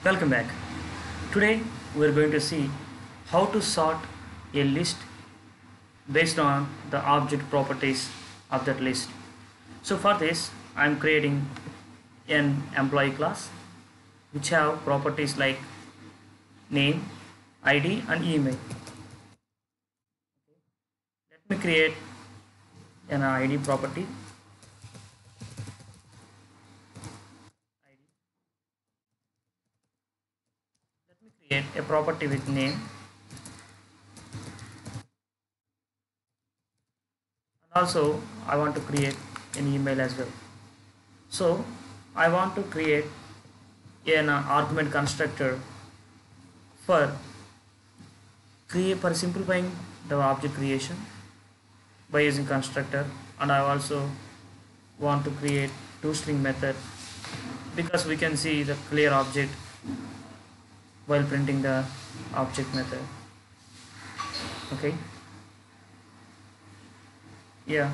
Welcome back. Today we are going to see how to sort a list based on the object properties of that list. So for this I am creating an employee class which have properties like name, ID and email. Let me create an ID property. Let me create a property with name, and also I want to create an email as well. So I want to create an argument constructor for simplifying the object creation by using constructor, and I also want to create toString method because we can see the clear object while printing the object method. Okay, yeah,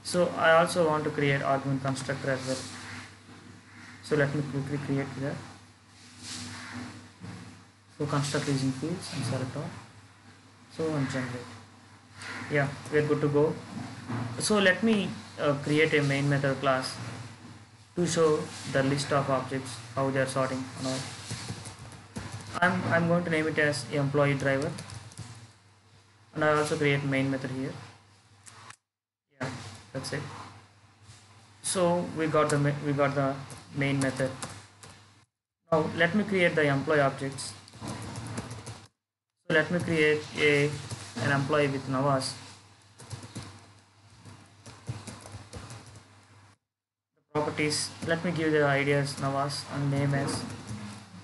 so I also want to create argument constructor as well. So let me quickly create that. So construct using fields and select all. So and generate. Yeah, we're good to go. So let me create a main method class to show the list of objects, how they are sorting and all. I'm going to name it as employee driver, and I also create main method here. Yeah, that's it. So we got the main method. Now let me create the employee objects. So let me create an employee with Nawaz. The properties, let me give the ID as Nawaz and name as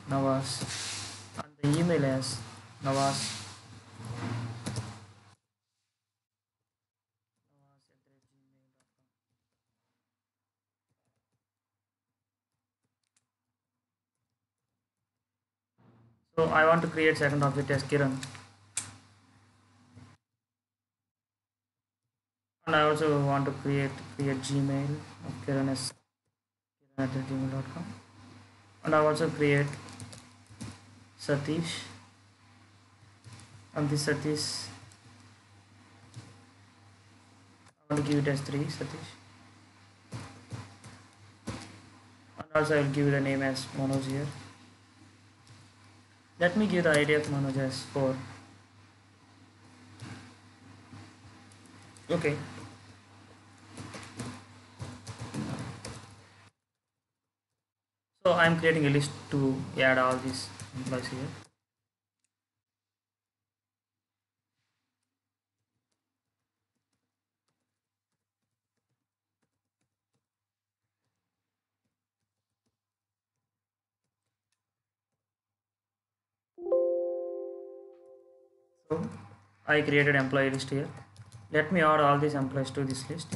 Nawaz and the email as Nawaz. So I want to create second object as Kiran, and I also want to create Gmail of Kiran as kiran@gmail.com, and I also create Satish, and this Satish I want to give it as 3 Satish, and also I will give the name as Manoj here. Let me give the ID of Manoj as 4. Okay. So I am creating a list to add all these employees here. So I created employee list here. Let me add all these employees to this list.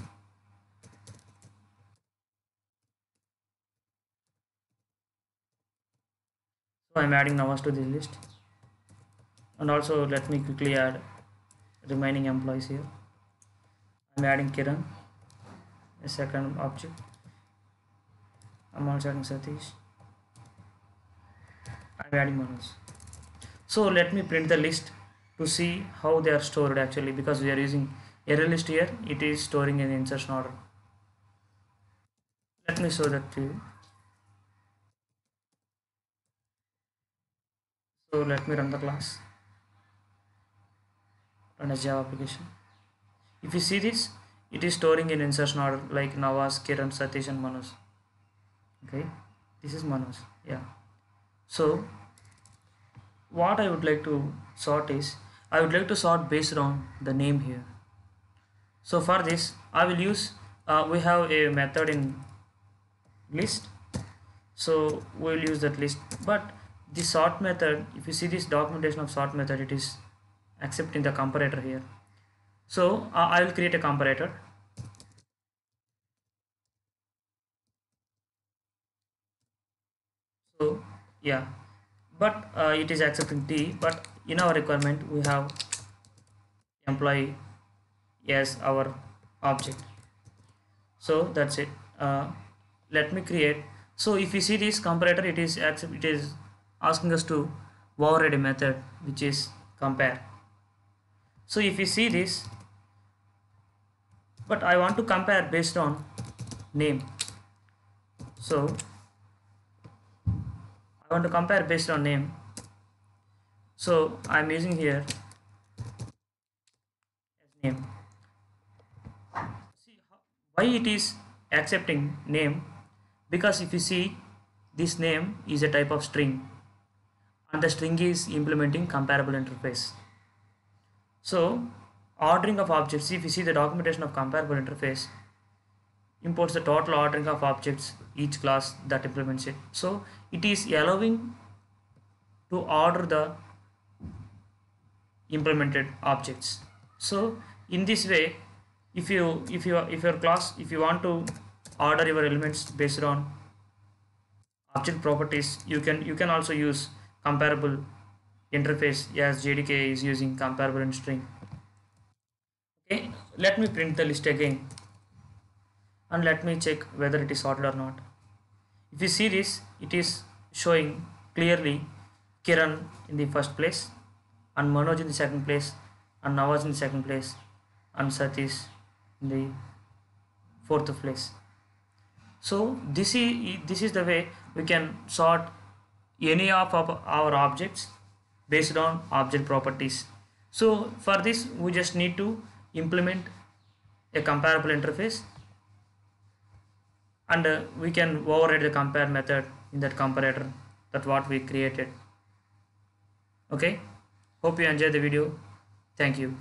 So I am adding Nawaz to this list, and also let me quickly add remaining employees here. I am adding Kiran, a second object. I am also adding Satish. I am adding Manoj. So let me print the list to see how they are stored actually, because we are using array list here. It is storing in insertion order. Let me show that to you. So let me run the class, run as Java application. If you see this, it is storing in insertion order like Nawaz, Kiran, Satish and Manoj. Okay, this is Manoj. Yeah. So what I would like to sort is, I would like to sort based on the name here. So for this I will use we have a method in list, so we will use that list. But the sort method, if you see this documentation of sort method, it is accepting the comparator here. So I will create a comparator. So yeah, but it is accepting D, but in our requirement we have employee as our object. So that's it. Let me create So if you see this comparator, it is asking us to override a method which is compare. So if you see this, but I want to compare based on name. So I want to compare based on name. So I'm using here as name. See why it is accepting name, because if you see, this name is a type of string and the string is implementing comparable interface. So ordering of objects, if you see the documentation of comparable interface, imports the total ordering of objects each class that implements it. So it is allowing to order the implemented objects. So in this way, if your class, if you want to order your elements based on object properties, you can also use comparable interface as JDK is using comparable in string. Okay, let me print the list again and let me check whether it is sorted or not. If you see this, it is showing clearly Kiran in the first place and Manoj in the second place and Nawaz in the second place and Satish in the fourth place. So this is the way we can sort any of our objects based on object properties. So for this we just need to implement a comparable interface, and we can override the compare method in that comparator that what we created. Okay, hope you enjoyed the video. Thank you.